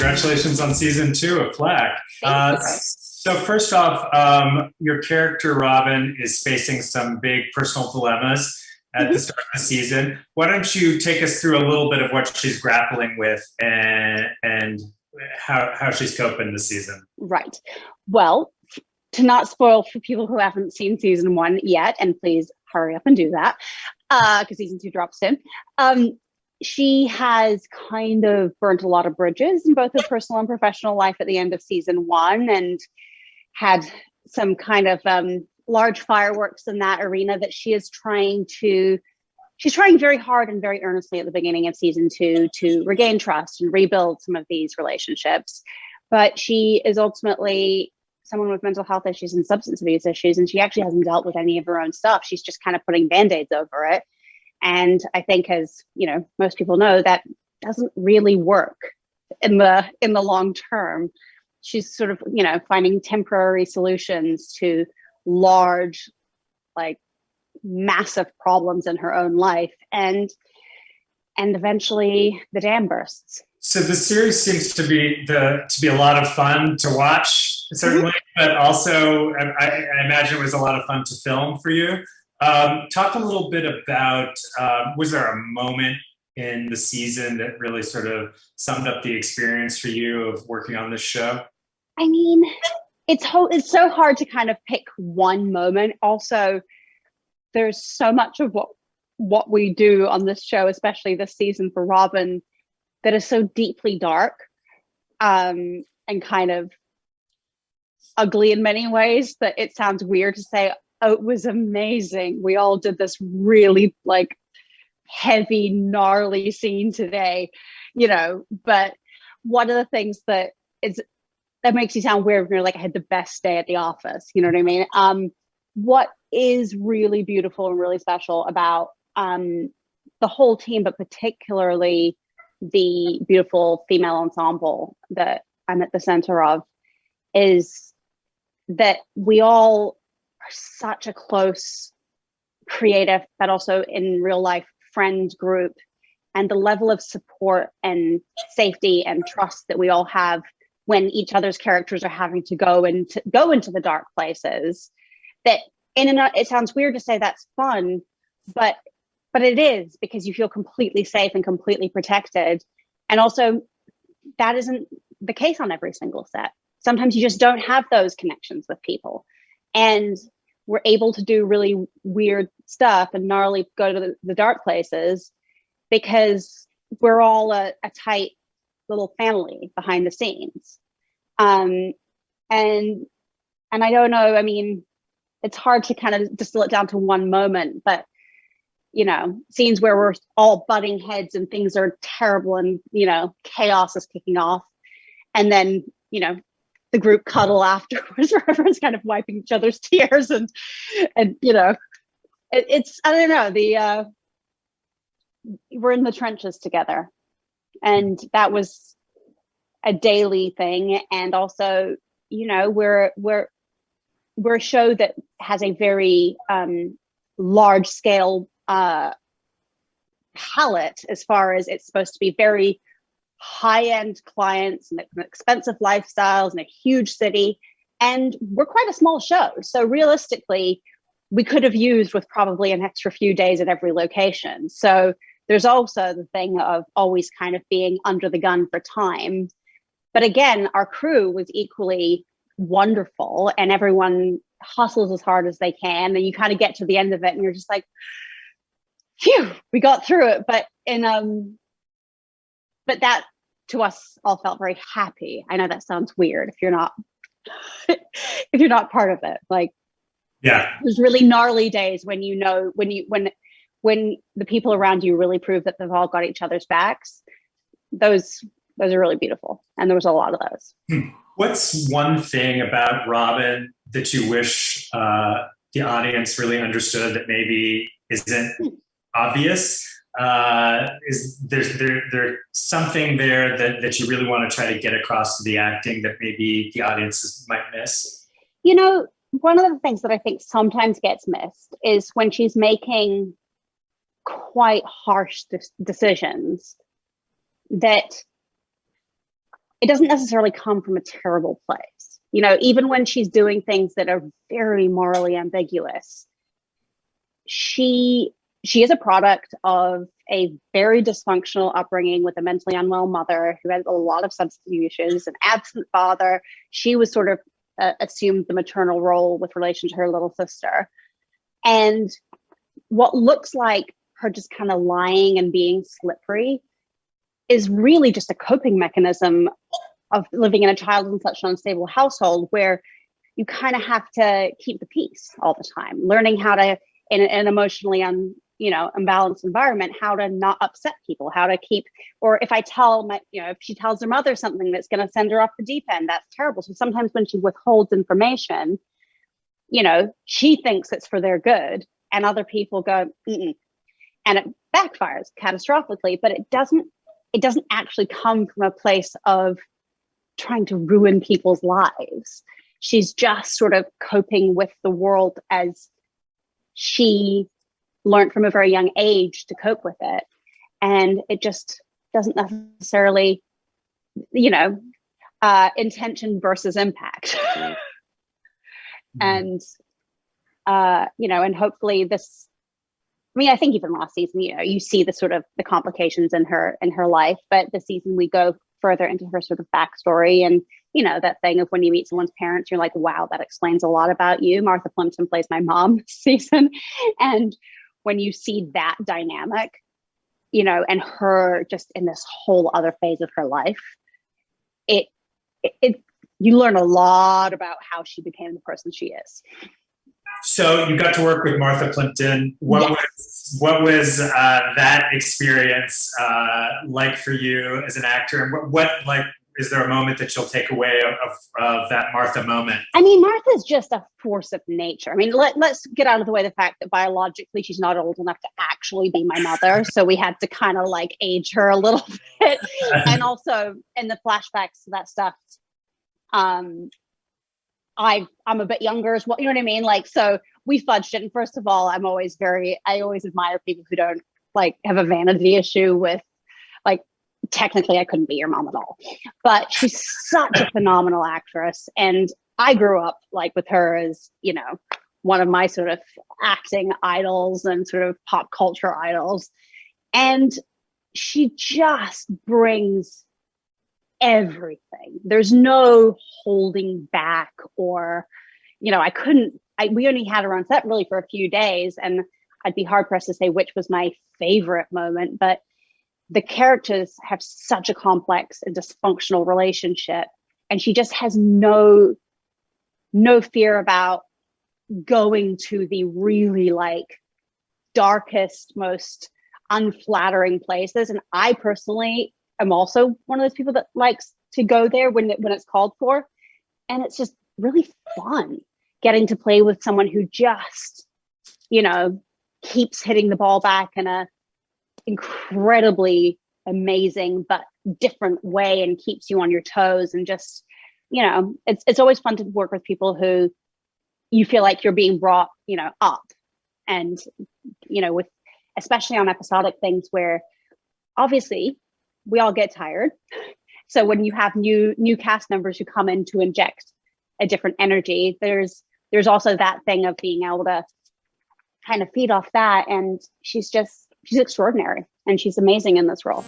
Congratulations on season 2 of Flack. So first off, your character Robin is facing some big personal dilemmas at the start of the season. Why don't you take us through a little bit of what she's grappling with and how she's coping this season? Right. Well, to not spoil for people who haven't seen season 1 yet, and please hurry up and do that, because season 2 drops soon. She has kind of burnt a lot of bridges in both her personal and professional life at the end of season 1, and had some kind of large fireworks in that arena that she's trying very hard and very earnestly at the beginning of season 2 to regain trust and rebuild some of these relationships. But she is ultimately someone with mental health issues and substance abuse issues, and she actually hasn't dealt with any of her own stuff. She's just kind of putting band-aids over it. And I think, as you know, most people know, that doesn't really work in the long term. She's sort of, finding temporary solutions to large, massive problems in her own life, and eventually the dam bursts. So the series seems to be a lot of fun to watch, certainly, but also I imagine it was a lot of fun to film for you. Talk a little bit about, was there a moment in the season that really sort of summed up the experience for you of working on this show? I mean, it's so hard to kind of pick one moment. Also, there's so much of what we do on this show, especially this season for Robin, that is so deeply dark, and kind of ugly in many ways that it sounds weird to say, oh, it was amazing. We all did this really heavy, gnarly scene today, but one of the things that makes you sound weird when you're like, I had the best day at the office. You know what I mean? What is really beautiful and really special about the whole team, but particularly the beautiful female ensemble that I'm at the center of, is that we all are such a close, creative, but also in real life friend group, and the level of support and safety and trust that we all have when each other's characters are having to go into the dark places, that it sounds weird to say that's fun, but it is, because you feel completely safe and completely protected. And also, that isn't the case on every single set. Sometimes you just don't have those connections with people. And we're able to do really weird stuff and gnarly, go to the dark places, because we're all a tight little family behind the scenes. And I don't know, I mean, it's hard to kind of distill it down to one moment, but scenes where we're all butting heads and things are terrible and, chaos is kicking off. And then, the group cuddle afterwards where everyone's kind of wiping each other's tears and it's, I don't know, we're in the trenches together. And that was a daily thing. And also, we're a show that has a very large scale palette, as far as it's supposed to be very high-end clients and expensive lifestyles in a huge city, and we're quite a small show, so realistically we could have used with probably an extra few days at every location. So there's also the thing of always kind of being under the gun for time. But again, our crew was equally wonderful, and everyone hustles as hard as they can, and you kind of get to the end of it and you're just like, phew, we got through it. But that to us all felt very happy. I know that sounds weird if you're not part of it. Yeah, there's really gnarly days when when the people around you really prove that they've all got each other's backs. Those are really beautiful, and there was a lot of those. What's one thing about Robin that you wish the audience really understood that maybe isn't obvious? Is there something there that you really want to try to get across to the acting that maybe the audiences might miss? One of the things that I think sometimes gets missed is when she's making quite harsh decisions that it doesn't necessarily come from a terrible place. You know, even when she's doing things that are very morally ambiguous, she is a product of a very dysfunctional upbringing with a mentally unwell mother who had a lot of substance issues, an absent father. She was sort of assumed the maternal role with relation to her little sister. And what looks like her just kind of lying and being slippery is really just a coping mechanism of living in a child in such an unstable household where you kind of have to keep the peace all the time, learning how to, in an emotionally imbalanced environment, how to not upset people, how to keep, or if if she tells her mother something that's going to send her off the deep end, that's terrible. So sometimes when she withholds information, she thinks it's for their good and other people go, mm-mm. And it backfires catastrophically, but it doesn't actually come from a place of trying to ruin people's lives. She's just sort of coping with the world as she learned from a very young age to cope with it. And it just doesn't necessarily, intention versus impact. And, and hopefully this, I think even last season, you see the sort of the complications in her life, but this season we go further into her sort of backstory and, that thing of when you meet someone's parents, you're like, wow, that explains a lot about you. Martha Plimpton plays my mom this season. And when you see that dynamic, and her just in this whole other phase of her life, it you learn a lot about how she became the person she is. So you got to work with Martha Plimpton. What was that experience like for you as an actor? And what is there a moment that you'll take away of that Martha moment? Martha's just a force of nature. Let's get out of the way the fact that biologically she's not old enough to actually be my mother. So we had to kind of age her a little bit. And also in the flashbacks to that stuff, I'm a bit younger as well. You know what I mean? So we fudged it. And first of all, I always admire people who don't have a vanity issue with technically I couldn't be your mom at all, but she's such a phenomenal actress. And I grew up with her as, one of my sort of acting idols and sort of pop culture idols. And she just brings everything. There's no holding back or, we only had her on set really for a few days and I'd be hard pressed to say which was my favorite moment, but the characters have such a complex and dysfunctional relationship. And she just has no fear about going to the really darkest, most unflattering places. And I personally am also one of those people that likes to go there when it's called for. And it's just really fun getting to play with someone who just, keeps hitting the ball back in a incredibly amazing but different way and keeps you on your toes. And just, it's always fun to work with people who you feel like you're being brought, up. And, with especially on episodic things where obviously we all get tired. So when you have new cast members who come in to inject a different energy, there's also that thing of being able to kind of feed off that. And she's extraordinary and she's amazing in this role.